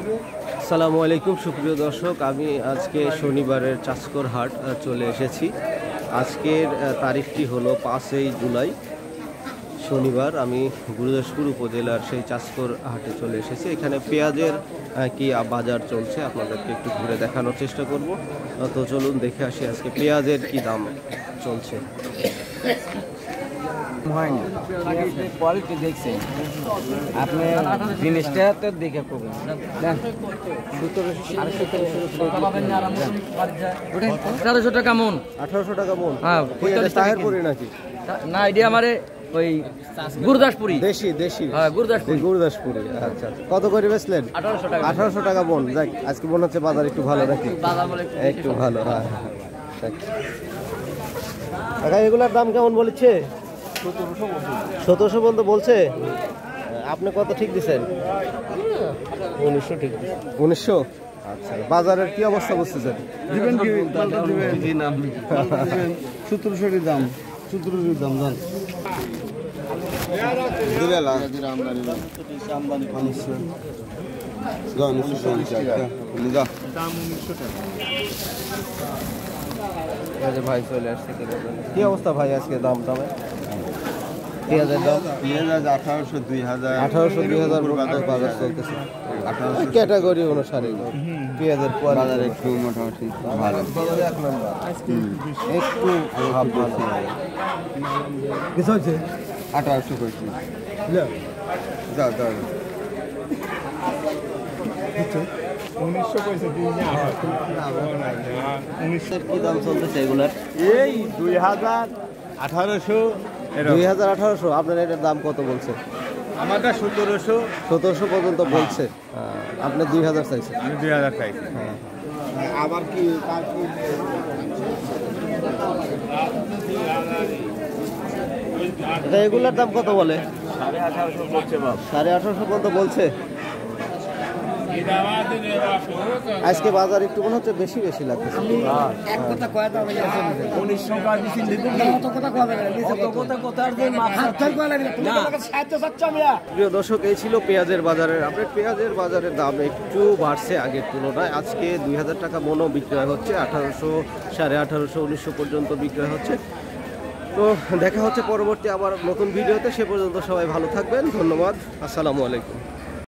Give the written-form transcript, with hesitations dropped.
আসসালামু আলাইকুম সুপ্রিয় দর্শক, আমি আজকে শনিবারের চাষকর হাট চলে এসেছি। আজকের তারিখটি হলো 5ই জুলাই শনিবার। আমি গুরুদাসপুর উপজেলার সেই চাষকর হাটে চলে এসেছি। এখানে পেঁয়াজের কি বাজার চলছে আপনাদেরকে একটু ঘুরে দেখানোর চেষ্টা করব। তো চলুন দেখে আসি আজকে পেঁয়াজের কি দাম চলছে। আপনি জিনিসটা তো দেখে করবেন 1800 টাকা মন। 1800 টাকা মন? হ্যাঁ, তাহেরপুরি নাকি? না, এটা আমারে ওই গুরুদাসপুরি দেশি দেশি। হ্যাঁ, গুরুদাসপুরি। গুরুদাসপুরি, আচ্ছা। কত করে বেচলেন? 1800 টাকা। 1800 টাকা মন। যাক, আজকে মনে হচ্ছে বাজার একটু ভালো নাকি? একটু ভালো। হ্যাঁ, কাকা এগুলার দাম কেমন বলেছে? 1700 পর্যন্ত বলছে। আপনি কত ঠিক দিচ্ছেন? 1900 ঠিক। 1900? আচ্ছা। বাজারের কি অবস্থা বুঝতেছেন? দিবেন কি? দিবেন আপনি 1700 দাম, 1700 দাম জান দিবেলা আমদানি দাম 1900 টাকা। ভাই চলে আসছে। কি অবস্থা ভাই আজকে দাম দামে? পেঁয়াজের দাম? পেঁয়াজ 1800 2000 বাজার চলতেছে। ক্যাটাগরি অনুসারে পেঁয়াজের বাজার একটু মোটামুটি ভালো, এক নম্বর একটু ভাব ভালো। কিছু হচ্ছে 1800 করছি। যা 1900 কইছে 1900 কি দাম চলতেছে এগুলার? এই 2000 1800 2018 আপনার এটার দাম কত বলছে? আমারটা 1700 পর্যন্ত বলছে। আপনি 2000 চাইছেন? আমি 2000 চাইছি। আবার কি তার কি এটা এগুলার দাম কত বলে? 1850 করছে বাপ। 1850 পর্যন্ত বলছে। আজকে বাজার একটু মনে হচ্ছে বেশি বেশি লাগছে। এক কথা কয় দাও 1900 টাকা দিছি লিখুন কত কথা কয় প্রিয় দর্শক, এই ছিল পেঁয়াজের বাজারের আপডেট। পেঁয়াজের বাজারের দাম একটু বাড়ছে আগের তুলনায়। আজকে 2000 টাকা মনও বিক্রয় হচ্ছে, 1800, 1850, 1900 পর্যন্ত বিক্রয় হচ্ছে। তো দেখা হচ্ছে পরবর্তী আবার নতুন ভিডিওতে। সে পর্যন্ত সবাই ভালো থাকবেন। ধন্যবাদ। আসসালামু আলাইকুম।